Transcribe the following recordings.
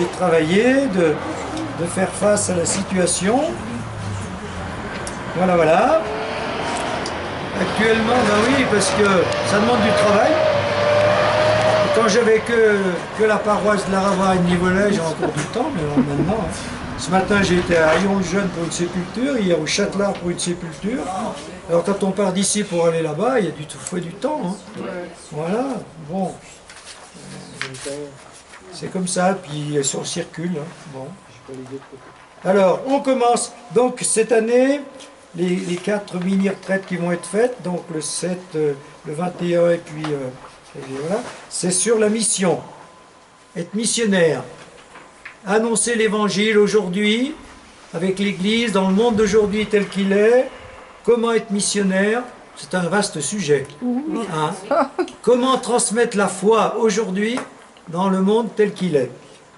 de travailler, de faire face à la situation. Voilà, voilà. Actuellement, ben oui, parce que ça demande du travail. Quand j'avais que la paroisse de la Ravagne-Nivolais, j'ai encore du temps, mais maintenant. Hein. Ce matin, j'ai été à Lyon-le-Jeune pour une sépulture, hier au Châtelard pour une sépulture. Alors quand on part d'ici pour aller là-bas, il y a faut du temps. Hein. Voilà, bon. C'est comme ça, puis on circule. Hein. Bon. Alors, on commence. Donc, cette année, les 4 mini-retraites qui vont être faites, donc le 7, le 21 et puis voilà, c'est sur la mission. Être missionnaire. Annoncer l'évangile aujourd'hui, avec l'Église, dans le monde d'aujourd'hui tel qu'il est. Comment être missionnaire, c'est un vaste sujet. Hein? Comment transmettre la foi aujourd'hui dans le monde tel qu'il est.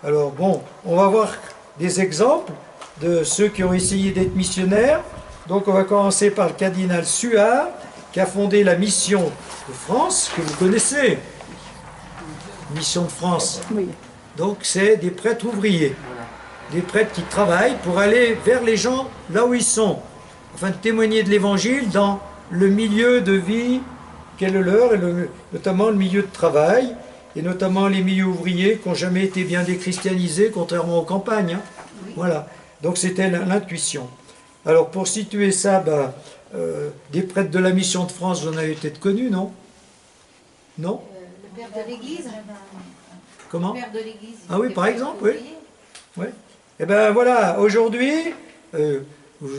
Alors bon, on va voir des exemples de ceux qui ont essayé d'être missionnaires. Donc on va commencer par le cardinal Suard, qui a fondé la mission de France, que vous connaissez. Mission de France. Oui. Donc c'est des prêtres ouvriers, des prêtres qui travaillent pour aller vers les gens là où ils sont, afin de témoigner de l'évangile dans le milieu de vie qu'est le leur, et notamment le milieu de travail, et notamment les milieux ouvriers qui n'ont jamais été bien déchristianisés, contrairement aux campagnes. Hein. Oui. Voilà, donc c'était l'intuition. Alors pour situer ça, des prêtres de la mission de France, vous en avez peut-être connu, non? Non? Le père de l'Église. Comment? Le père de l'Église. Ah oui, par exemple, oui. Oui. Et bien voilà, aujourd'hui,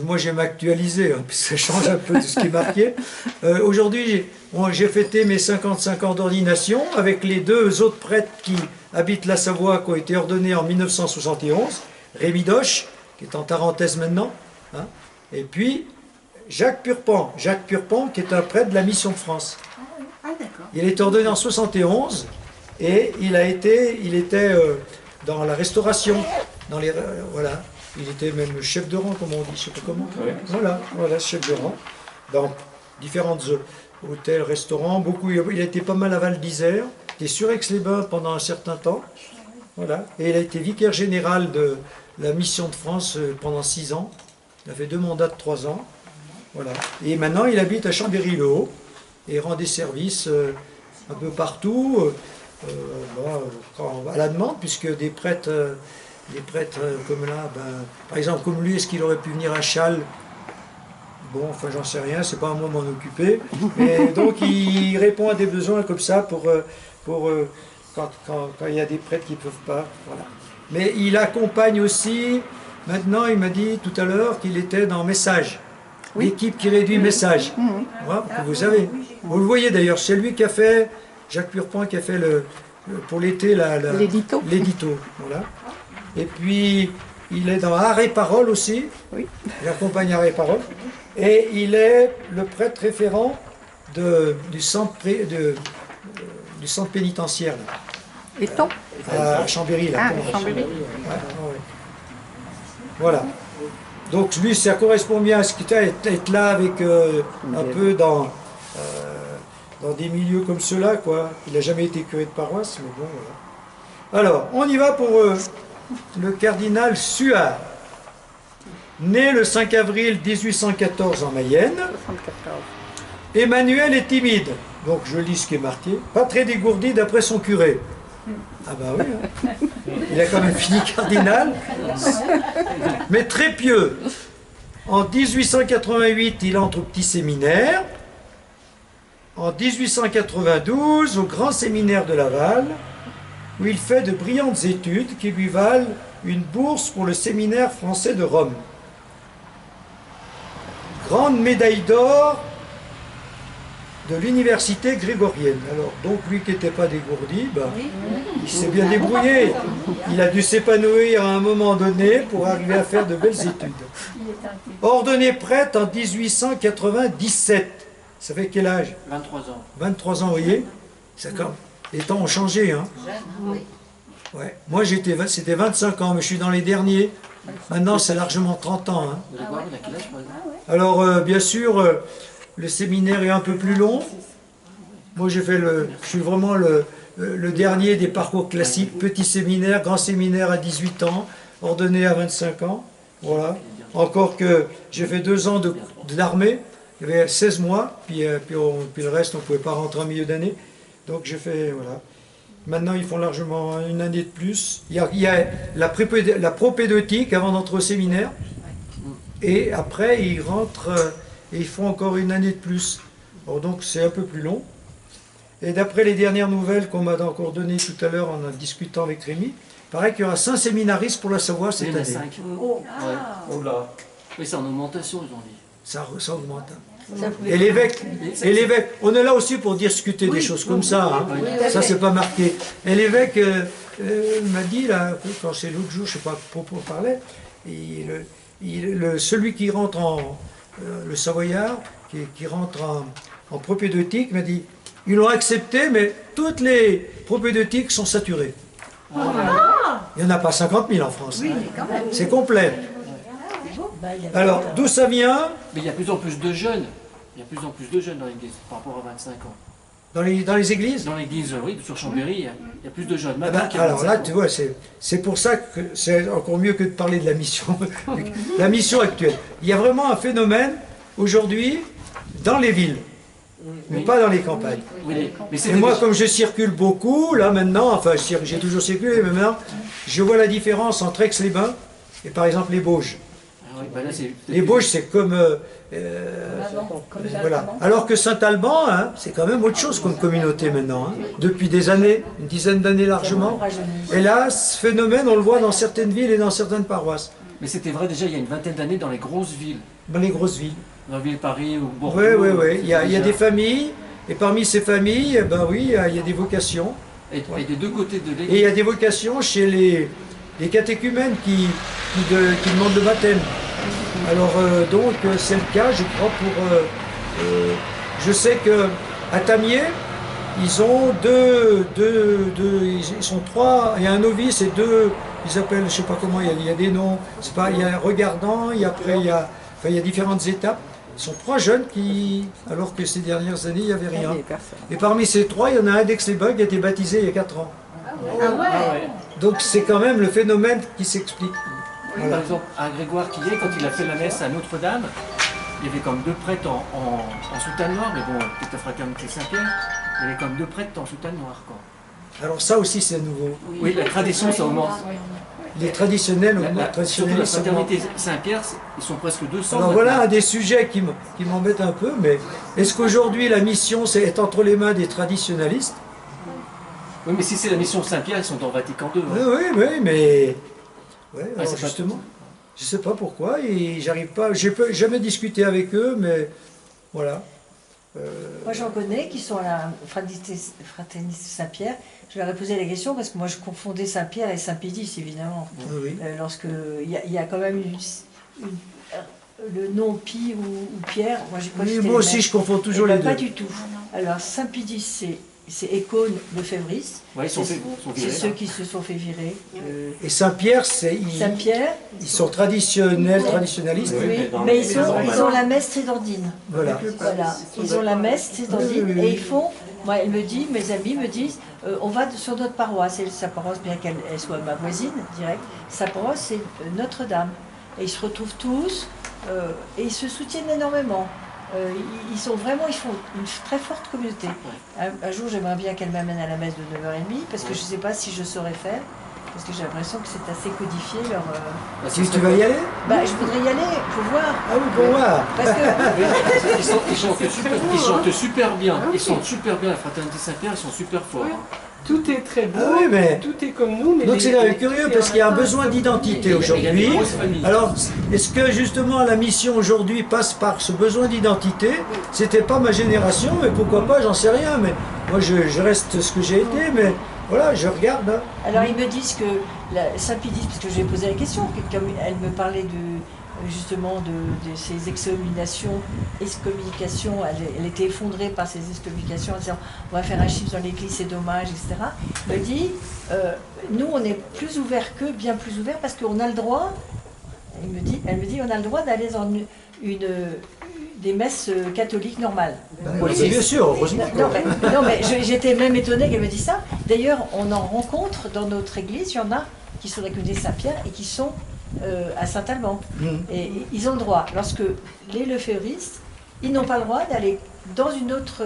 moi j'aime actualiser, hein, parce que ça change un peu de ce qui est marqué. Aujourd'hui, j'ai fêté mes 55 ans d'ordination avec les 2 autres prêtres qui habitent la Savoie, qui ont été ordonnés en 1971, Rémi Doche, qui est en Tarentaise maintenant, hein, et puis Jacques Purpan, qui est un prêtre de la Mission de France. Ah, d'accord. Il est ordonné en 71 et il était dans la restauration, voilà. Il était même chef de rang, comme on dit, je ne sais pas comment. Oui. Voilà, chef de rang, dans différents hôtels, restaurants, beaucoup. Il a été pas mal à Val d'Isère, il était sur Aix-les-Bains pendant un certain temps, voilà. Et il a été vicaire général de la Mission de France pendant 6 ans. Il a fait 2 mandats de 3 ans, voilà. Et maintenant, il habite à Chambéry-le-Haut et rend des services un peu partout, à la demande, puisque des prêtres comme là, par exemple comme lui, est-ce qu'il aurait pu venir à Châles? Bon, enfin j'en sais rien, c'est pas à moi de m'en occuper. Et donc il répond à des besoins comme ça quand il y a des prêtres qui ne peuvent pas. Voilà. Mais il accompagne aussi, maintenant il m'a dit tout à l'heure qu'il était dans Message, l'équipe qui réduit Message. Voilà, que vous savez. Vous le voyez d'ailleurs, c'est lui qui a fait, Jacques Purpan qui a fait pour l'été l'édito. Voilà. Et puis, il est dans Arrêt Parole aussi. Oui. Il accompagne Arrêt Parole. Et il est le prêtre référent du centre pénitentiaire. Étant à Chambéry. Là, Chambéry. Ouais. Voilà. Donc, lui, ça correspond bien à ce qu'il être là avec un peu dans des milieux comme ceux-là, quoi. Il n'a jamais été curé de paroisse, mais bon, voilà. Alors, on y va pour le cardinal Suard, né le 5 avril 1814 en Mayenne. 74. Emmanuel est timide, donc je lis ce qui est marqué, pas très dégourdi d'après son curé. Ah bah oui, hein. Il a quand même fini cardinal, mais très pieux. En 1888, il entre au petit séminaire. En 1892, au grand séminaire de Laval, où il fait de brillantes études qui lui valent une bourse pour le séminaire français de Rome. Grande médaille d'or de l'université grégorienne. Alors, donc lui qui n'était pas dégourdi, il s'est bien débrouillé. Il a dû s'épanouir à un moment donné pour arriver à faire de belles études. Ordonné prêtre en 1897. Ça fait quel âge? 23 ans. 23 ans, vous voyez? Les temps ont changé, hein? Ouais. Moi, c'était 25 ans, mais je suis dans les derniers. Maintenant, c'est largement 30 ans. Hein. Alors, bien sûr, le séminaire est un peu plus long. Moi, je suis vraiment le dernier des parcours classiques, petit séminaire, grand séminaire à 18 ans, ordonné à 25 ans. Voilà. Encore que j'ai fait 2 ans d'armée, il y avait 16 mois, puis le reste, on ne pouvait pas rentrer en milieu d'année. Donc j'ai fait, voilà. Maintenant, ils font largement une année de plus. Il y a la propédeutique avant d'entrer au séminaire. Et après, ils rentrent et ils font encore une année de plus. Alors, donc c'est un peu plus long. Et d'après les dernières nouvelles qu'on m'a encore données tout à l'heure en discutant avec Rémi, il paraît qu'il y aura 5 séminaristes pour la Savoie cette année. 5. Oh, Oh là. Oui, c'est en augmentation, ils ont dit. Ça augmente. Et l'évêque, on est là aussi pour discuter des choses comme ça. Hein. Ça, c'est pas marqué. Et l'évêque m'a dit, là, quand c'est l'autre jour, je ne sais pas pour parler, celui qui rentre le Savoyard, qui rentre en propédeutique, m'a dit, ils l'ont accepté, mais toutes les propédeutiques sont saturées. Il n'y en a pas 50 000 en France. C'est complet. Alors, d'où ça vient? Mais il y a de plus en plus de jeunes. Il y a de plus en plus de jeunes dans l'église par rapport à 25 ans. Dans les églises? Dans l'église, oui, sur Chambéry, il y a plus de jeunes. Ah ben, alors là, tu vois, c'est pour ça que c'est encore mieux que de parler de la mission, la mission actuelle. Il y a vraiment un phénomène aujourd'hui dans les villes, mais pas dans les campagnes. Oui, mais Et moi, comme je circule beaucoup, là maintenant, enfin j'ai toujours circulé, mais maintenant, je vois la différence entre Aix-les-Bains et par exemple les Bauges. Ah oui, ben là, Les Bauges, c'est comme... voilà. Alors que Saint-Alban, hein, c'est quand même autre chose comme communauté maintenant, hein, depuis des années, une dizaine d'années largement. Et là, ce phénomène, on le voit dans certaines villes et dans certaines paroisses. Mais c'était vrai déjà il y a une vingtaine d'années dans les grosses villes. Dans les grosses villes. Dans la ville de Paris ou Bordeaux. Oui. Il y a des familles, et parmi ces familles, ben oui, il y a des vocations. Et des deux côtés de l'église. Et il y a des vocations chez les catéchumènes qui demandent le baptême. Alors donc c'est le cas, je crois, je sais qu'à Tamier, ils ont ils sont 3, il y a un novice et 2, ils appellent, je ne sais pas comment, il y a des noms, il y a un regardant, il y a différentes étapes. Ils sont 3 jeunes alors que ces dernières années, il n'y avait rien. Et parmi ces 3, il y en a un d'Aix-les-Bains qui a été baptisé il y a 4 ans. Ah ouais. Donc c'est quand même le phénomène qui s'explique. Voilà. Par exemple, à Grégoire Quillet, quand il a fait la messe à Notre-Dame, il y avait comme 2 prêtres en soutane noire, mais bon, peut-être la fraternité Saint-Pierre, il y avait comme 2 prêtres en soutane noire. Quoi. Alors ça aussi c'est nouveau. Oui, la tradition ça augmente. Les traditionnels surtout la fraternité Saint-Pierre, ils sont presque 200. Alors voilà un des sujets qui m'embête un peu, mais est-ce qu'aujourd'hui la mission est entre les mains des traditionnalistes? Oui, mais si c'est la mission Saint-Pierre, ils sont dans Vatican II. Hein. Oui, mais... Ouais, alors justement, je ne sais pas pourquoi, et j'arrive pas... J'ai jamais discuté avec eux, mais voilà. Moi j'en connais qui sont à la fraternité Saint-Pierre. Je leur ai posé la question parce que moi je confondais Saint-Pierre et Saint-Pédis évidemment. Oui. Lorsque il y a quand même le nom Pi ou Pierre, moi j'ai pas Oui, moi aussi je confonds toujours les deux. Pas du tout. Alors Saint-Pédis c'est Écône de Févris. Ouais, c'est ceux qui se sont fait virer. Et Saint-Pierre, Saint-Pierre, ils sont traditionnalistes. Oui, mais ils ont la messe tridentine. Voilà. Ils ont la messe tridentine et ils font. Moi, mes amis me disent, on va sur notre paroisse. Et sa paroisse, bien qu'elle soit ma voisine directe, sa paroisse c'est Notre-Dame. Et ils se retrouvent tous et ils se soutiennent énormément. Ils font une très forte communauté. Un jour, j'aimerais bien qu'elle m'amène à la messe de 9h30, parce que je ne sais pas si je saurais faire, parce que j'ai l'impression que c'est assez codifié. Si tu vas y aller? Je voudrais y aller, pour voir. Ah oui, pour voir. Parce que... ils chantent super bien. Ils chantent super bien, la fraternité Saint-Pierre, ils sont super forts. Oui. Tout est très beau, oui, mais... tout est comme nous. Mais donc c'est quand même curieux parce qu'il y a un besoin d'identité aujourd'hui. Alors, est-ce que justement la mission aujourd'hui passe par ce besoin d'identité? C'était pas ma génération, mais pourquoi pas, j'en sais rien. Mais moi je reste ce que j'ai été, mais voilà, je regarde. Hein. Alors ils me disent que Saint-Pédis, parce que j'ai posé la question, comme elle me parlait justement de ces excommunications, elle était effondrée par ces excommunications en disant on va faire un chiffre dans l'église, c'est dommage, etc. Elle me dit nous on est plus ouverts qu'eux, bien plus ouverts, parce qu'on a le droit, elle me dit on a le droit d'aller dans des messes catholiques normales. Bien sûr, heureusement. Non, mais j'étais même étonnée qu'elle me dise ça. D'ailleurs, on en rencontre dans notre église, il y en a qui sont de la communauté Saint-Pierre et qui sont à Saint-Alban. Et ils ont le droit, lorsque les lefévristes, ils n'ont pas le droit d'aller dans une autre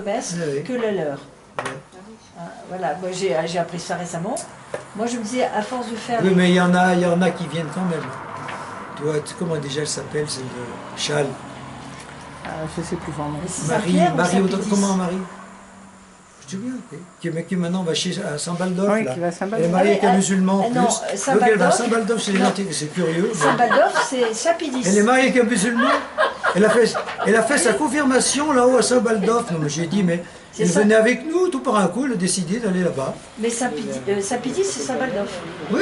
messe que la leur. Voilà, moi j'ai appris ça récemment. Moi je me disais, à force de faire... Oui, mais il y en a qui viennent quand même. Toi, comment déjà elle s'appelle, c'est le Châle. Je sais plus vraiment. Comment Marie? Je te souviens, qui maintenant va à Saint-Baldoff. Oui, là. qui va à Saint-Baldoff. Elle est mariée avec un musulman en non, plus. Donc elle va à Saint-Baldoff, c'est curieux. Saint-Baldoff, c'est Sapidis. Elle est mariée avec un musulman. Elle a fait sa confirmation là-haut à Saint-Baldoff. Non, mais j'ai dit, mais elle venait avec nous, tout par un coup, elle a décidé d'aller là-bas. Mais Sapidis, c'est Saint-Baldoff. Oui.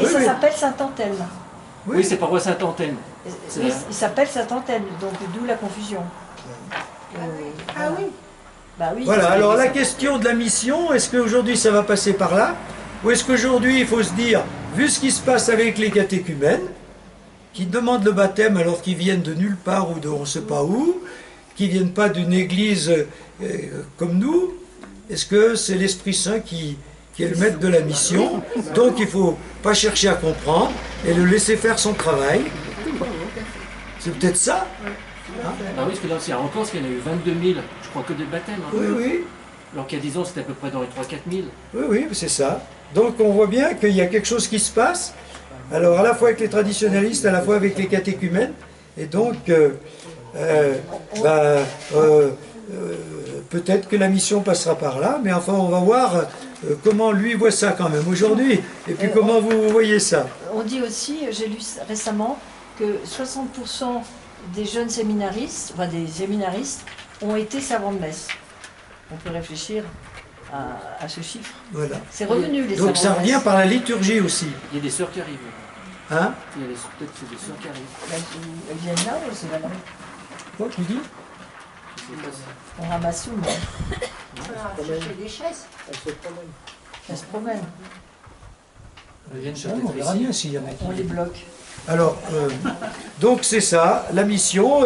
Et ça s'appelle Saint-Anthelme. Oui, c'est paroisse Saint-Anthelme. Oui, il s'appelle Saint-Anthelme, donc d'où la confusion. Ah oui. Bah oui. Voilà, alors la question de la mission, est-ce qu'aujourd'hui ça va passer par là? Ou est-ce qu'aujourd'hui il faut se dire, vu ce qui se passe avec les catéchumènes, qui demandent le baptême alors qu'ils viennent de nulle part ou de on ne sait pas où, qui ne viennent pas d'une église comme nous, est-ce que c'est l'Esprit Saint qui est le maître de la mission? Donc il ne faut pas chercher à comprendre et le laisser faire son travail. C'est peut-être ça. Ah oui, parce que là, c'est en France qu'il y en a eu 22 000, je crois, que de baptêmes. Hein. Oui. Alors qu'il y a 10 ans, c'était à peu près dans les 3-4 000. Oui, c'est ça. Donc on voit bien qu'il y a quelque chose qui se passe, alors à la fois avec les traditionalistes, à la fois avec les catéchumènes, et donc peut-être que la mission passera par là, mais enfin on va voir comment lui voit ça quand même aujourd'hui, et puis comment vous voyez ça. On dit aussi, j'ai lu récemment, que 60% des jeunes séminaristes, enfin des séminaristes, ont été servants de messe. On peut réfléchir à ce chiffre. Voilà. C'est revenu, les donc ça revient par la liturgie aussi. Il y a des sœurs qui arrivent. Hein? Il y a peut-être que c'est des sœurs qui arrivent. Elles viennent là ou c'est là-bas? Quoi tu dis? On ramasse où, moi? Chercher des chaises. Elles se promènent. Elles viennent On verra bien s'il y en a qui... On les bloque. Alors, donc c'est ça, la mission.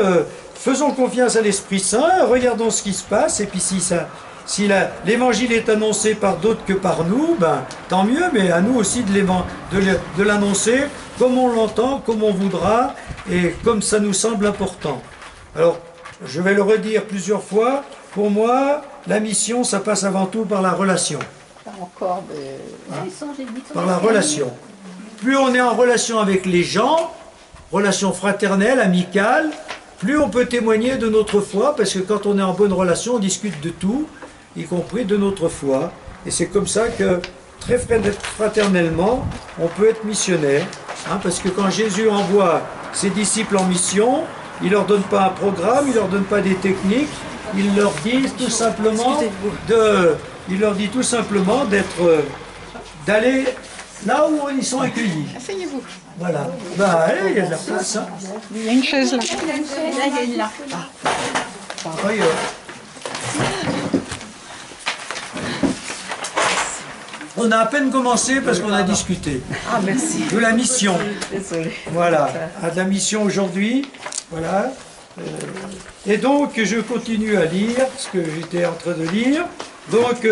Faisons confiance à l'Esprit Saint, regardons ce qui se passe, et puis si l'évangile est annoncé par d'autres que par nous, ben, tant mieux, mais à nous aussi de l'annoncer comme on l'entend, comme on voudra, et comme ça nous semble important. Alors, je vais le redire plusieurs fois, pour moi, la mission, ça passe avant tout par la relation. Encore Par la relation. Plus on est en relation avec les gens, relation fraternelle, amicale, plus on peut témoigner de notre foi, parce que quand on est en bonne relation, on discute de tout, y compris de notre foi. Et c'est comme ça que, très fraternellement, on peut être missionnaire. Hein, parce que quand Jésus envoie ses disciples en mission, il ne leur donne pas un programme, il ne leur donne pas des techniques, il leur dit tout simplement d'aller là où ils sont accueillis. Asseyez-vous. Voilà. Bah, allez, il y a de la place. Hein. Il y a une chaise là. Là, il y a une là. Oui, on a à peine commencé parce qu'on a discuté. Ah, merci. De la mission. Désolée. Voilà. De la mission aujourd'hui. Voilà. Et donc, je continue à lire ce que j'étais en train de lire. Donc,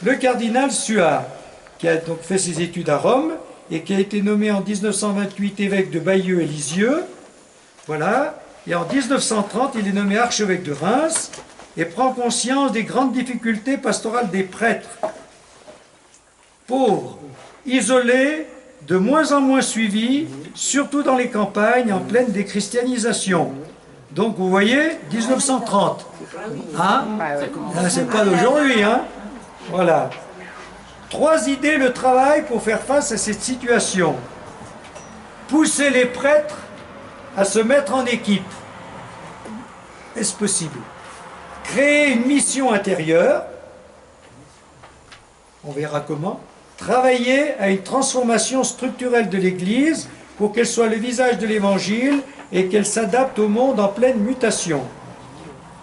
le cardinal Suard, qui a donc fait ses études à Rome et qui a été nommé en 1928 évêque de Bayeux et Lisieux. Voilà. Et en 1930, il est nommé archevêque de Reims et prend conscience des grandes difficultés pastorales des prêtres. Pauvres, isolés, de moins en moins suivis, surtout dans les campagnes en pleine déchristianisation. Donc vous voyez, 1930. Hein? C'est pas d'aujourd'hui, hein? Voilà. 3 idées de travail pour faire face à cette situation. Pousser les prêtres à se mettre en équipe. Est-ce possible? Créer une mission intérieure. On verra comment. Travailler à une transformation structurelle de l'Église pour qu'elle soit le visage de l'Évangile et qu'elle s'adapte au monde en pleine mutation.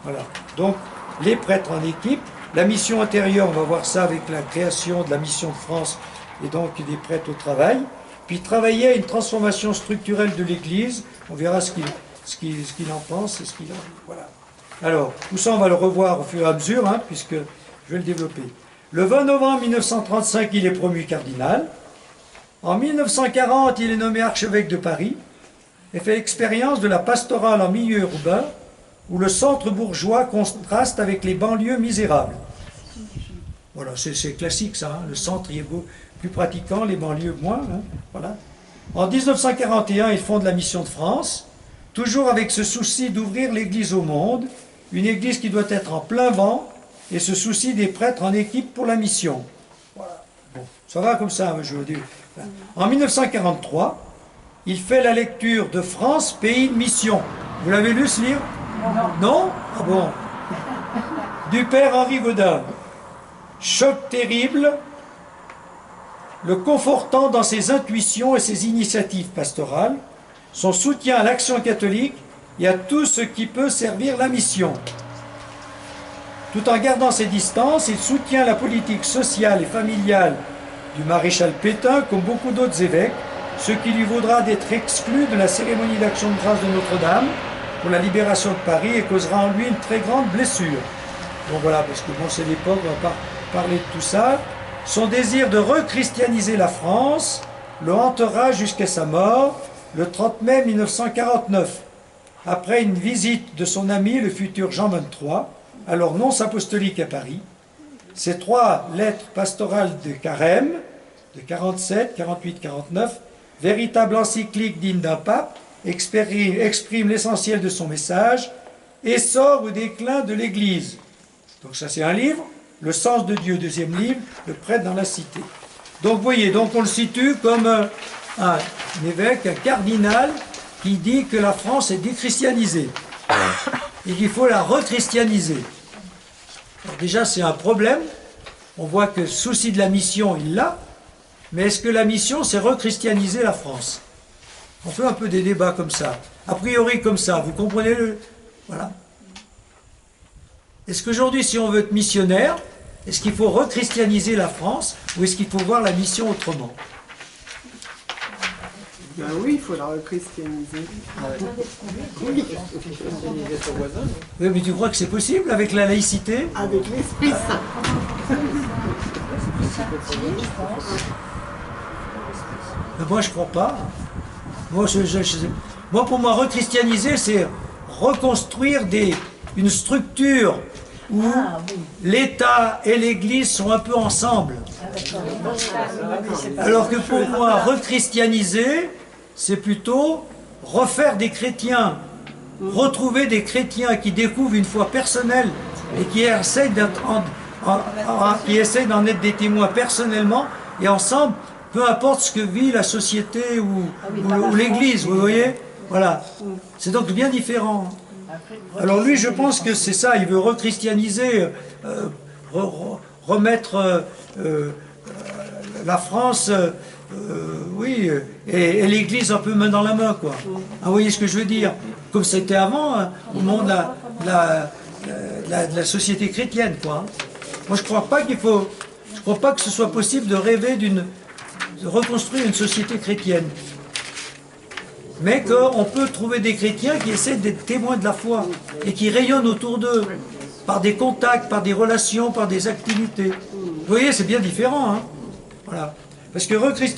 Voilà. Donc, les prêtres en équipe. La mission intérieure, on va voir ça avec la création de la mission de France et donc des prêtres au travail. Puis travailler à une transformation structurelle de l'Église. On verra ce ce qu'il en pense et ce qu'il a. Voilà. Alors, tout ça, on va le revoir au fur et à mesure, hein, puisque je vais le développer. Le 20 novembre 1935, il est promu cardinal. En 1940, il est nommé archevêque de Paris et fait l'expérience de la pastorale en milieu urbain, où le centre bourgeois contraste avec les banlieues misérables. Voilà, c'est classique ça, hein. Le centre y est plus pratiquant, les banlieues moins. Hein. Voilà. En 1941, il fonde la Mission de France, toujours avec ce souci d'ouvrir l'Église au monde, une Église qui doit être en plein vent, et ce souci des prêtres en équipe pour la mission. Voilà. Bon, ça va comme ça, je veux dire. En 1943, il fait la lecture de France, pays de mission. Vous l'avez lu ce livre? Non? Ah bon? Du père Henri Gaudin. Choc terrible, le confortant dans ses intuitions et ses initiatives pastorales, son soutien à l'action catholique et à tout ce qui peut servir la mission. Tout en gardant ses distances, il soutient la politique sociale et familiale du maréchal Pétain, comme beaucoup d'autres évêques, ce qui lui vaudra d'être exclu de la cérémonie d'action de grâce de Notre-Dame pour la libération de Paris et causera en lui une très grande blessure. Bon voilà, parce que bon, c'est l'époque, on va pas parler de tout ça. Son désir de rechristianiser la France le hantera jusqu'à sa mort, le 30 mai 1949, après une visite de son ami, le futur Jean XXIII, alors nonce apostolique à Paris. Ces 3 lettres pastorales de Carême, de 47, 48, 49, véritable encyclique digne d'un pape, exprime l'essentiel de son message, essor ou déclin de l'Église. Donc ça c'est un livre, Le sens de Dieu, 2e livre, Le prêtre dans la cité. Donc vous voyez, donc on le situe comme un évêque, un cardinal, qui dit que la France est déchristianisée et qu'il faut la rechristianiser. Alors déjà c'est un problème, on voit que le souci de la mission il l'a, mais est-ce que la mission c'est rechristianiser la France? On fait un peu des débats comme ça, a priori comme ça, vous comprenez le... Voilà. Est-ce qu'aujourd'hui si on veut être missionnaire, est-ce qu'il faut rechristianiser la France ou est-ce qu'il faut voir la mission autrement? Ben oui, il faut la rechristianiser. Oui, mais tu crois que c'est possible avec la laïcité? Avec l'Esprit Saint. Moi, je ne crois pas. Moi, pour moi, rechristianiser, c'est reconstruire une structure où l'État et l'Église sont un peu ensemble. Alors que pour moi, rechristianiser, c'est plutôt refaire des chrétiens, retrouver des chrétiens qui découvrent une foi personnelle et qui essayent d'en être des témoins personnellement et ensemble, peu importe ce que vit la société ou l'Église, vous voyez? Voilà. C'est donc bien différent. Alors lui, je pense que c'est ça, il veut rechristianiser, remettre la France, oui, et l'Église un peu main dans la main, quoi. Ah, vous voyez ce que je veux dire? Comme c'était avant, hein, au monde de la société chrétienne, quoi. Moi, je crois pas que ce soit possible de rêver de reconstruire une société chrétienne. Mais qu'on peut trouver des chrétiens qui essaient d'être témoins de la foi et qui rayonnent autour d'eux par des contacts, par des relations, par des activités. Vous voyez, c'est bien différent, hein? Voilà. Parce que rechristianiser